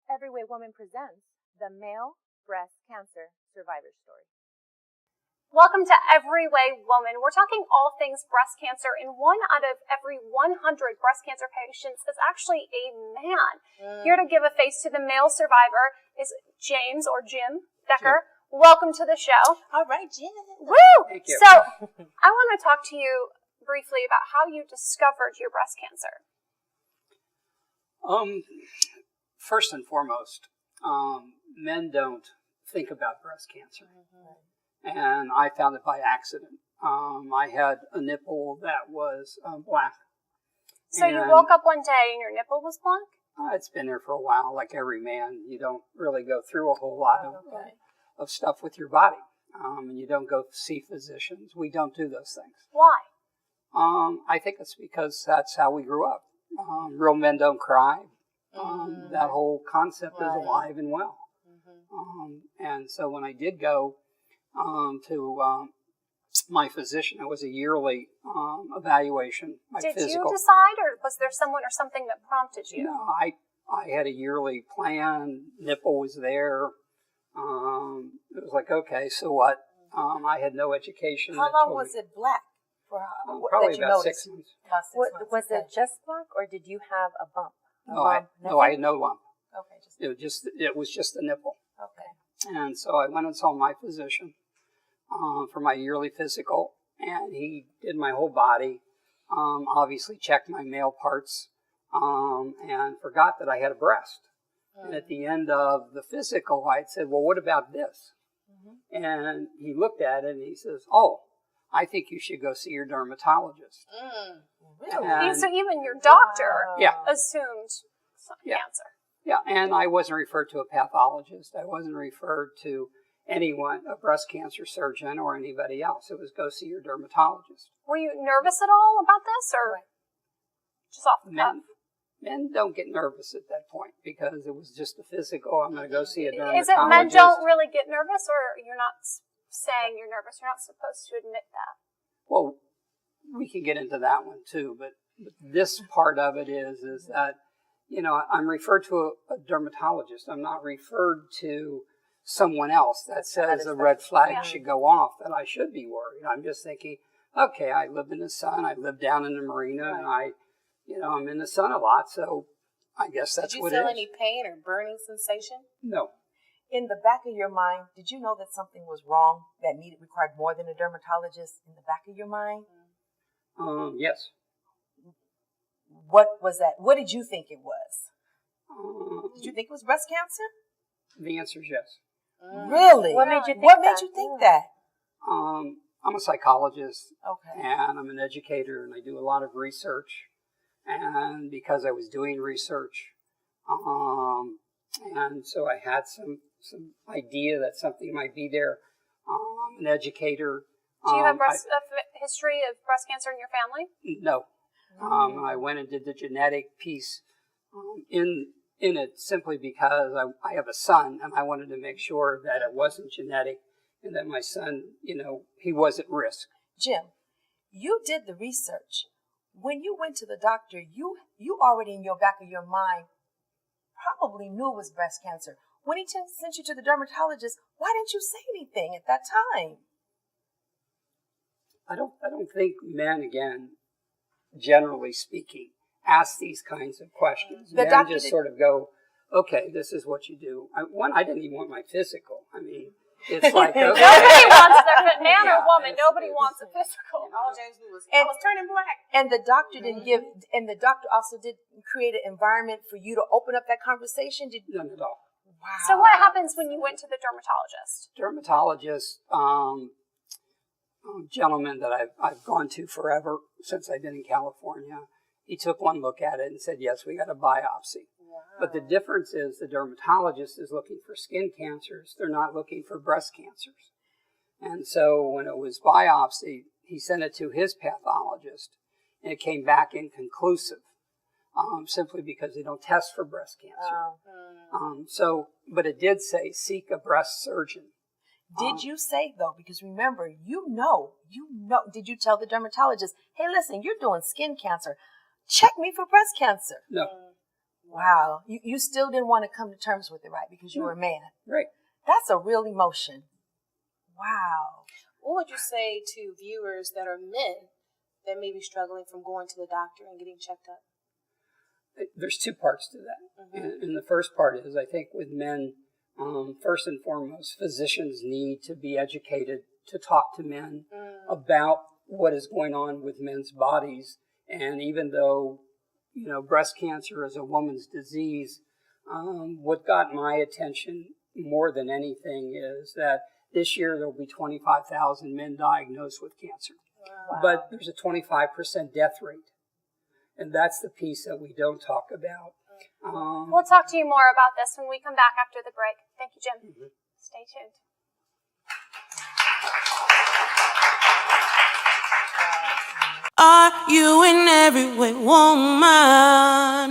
Every Way Woman presents the Male Breast Cancer Survivor Story. Welcome to Every Way Woman. We're talking all things breast cancer, and 1 out of every 100 breast cancer patients is actually a man. Here to give a face to the male survivor is James, or Jim Decker. Jim. Welcome to the show. All right, Gina. Woo! Thank you. So, I want to talk to you briefly about how you discovered your breast cancer. First and foremost, men don't think about breast cancer. And I found it by accident. I had a nipple that was black. So you woke up one day and your nipple was black? It's been there for a while. Like every man, you don't really go through a whole lot of stuff with your body. And you don't go see physicians. We don't do those things. Why? I think it's because that's how we grew up. Real men don't cry. That whole concept is alive and well. And so when I did go to my physician, it was a yearly evaluation. Did you decide, or was there someone or something that prompted you? No, I had a yearly plan. Nipple was there. It was like, okay, so what? I had no education. How long was it black? Probably about 6 months. Was it just black, or did you have a bump? No, I had no lump. Okay. It was just the nipple. Okay. And so I went and saw my physician for my yearly physical, and he did my whole body, obviously checked my male parts, and forgot that I had a breast. And at the end of the physical, I said, well, what about this? And he looked at it and he says, oh, I think you should go see your dermatologist. Really? So even your doctor assumed cancer. Yeah, and I wasn't referred to a pathologist. I wasn't referred to anyone, a breast cancer surgeon or anybody else. It was go see your dermatologist. Were you nervous at all about this, or just off the cuff? Men don't get nervous at that point because it was just a physical. I'm going to go see a dermatologist. Is it men don't really get nervous, or you're not saying you're nervous? You're not supposed to admit that. Well, we can get into that one too, but this part of it is that, you know, I'm referred to a dermatologist. I'm not referred to someone else that says a red flag should go off, that I should be worried. I'm just thinking, okay, I live in the sun. I live down in the marina, and I'm in the sun a lot, so I guess that's what it is. Did you feel any pain or burning sensation? No. In the back of your mind, did you know that something was wrong that required more than a dermatologist in the back of your mind? Yes. What was that? What did you think it was? Did you think it was breast cancer? The answer is yes. Really? What made you think that? I'm a psychologist, Okay. and I'm an educator, and I do a lot of research. And because I was doing research, and so I had some idea that something might be there. I'm an educator. Do you have a history of breast cancer in your family? No. I went and did the genetic piece in it simply because I have a son, and I wanted to make sure that it wasn't genetic and that my son, he was at risk. Jim, you did the research. When you went to the doctor, you already in your back of your mind probably knew it was breast cancer. When he sent you to the dermatologist, why didn't you say anything at that time? I don't think men, again, generally speaking, ask these kinds of questions. Men just sort of go, okay, this is what you do. I didn't even want my physical. I mean, it's like, okay. Nobody wants their man or woman. Nobody wants a physical. And all James knew was, I was turning black. And the doctor didn't and the doctor also did create an environment for you to open up that conversation? None at all. Wow. So what happens when you went to the dermatologist? Dermatologist, gentleman that I've gone to forever since I've been in California, he took one look at it and said, yes, we got a biopsy. Wow. But the difference is the dermatologist is looking for skin cancers. They're not looking for breast cancers. And so when it was biopsy, he sent it to his pathologist, and it came back inconclusive, simply because they don't test for breast cancer. But it did say, seek a breast surgeon. Did you say, though, because remember, you know, did you tell the dermatologist, hey, listen, you're doing skin cancer. Check me for breast cancer. No. Wow. You still didn't want to come to terms with it, right? Because you were a man. Right. That's a real emotion. Wow. What would you say to viewers that are men that may be struggling from going to the doctor and getting checked up? There's two parts to that. And the first part is, I think with men, first and foremost, physicians need to be educated to talk to men about what is going on with men's bodies. And even though, breast cancer is a woman's disease, what got my attention more than anything is that this year there will be 25,000 men diagnosed with cancer. Wow. But there's a 25% death rate. And that's the piece that we don't talk about. We'll talk to you more about this when we come back after the break. Thank you, Jim. Stay tuned. Are you in every way woman?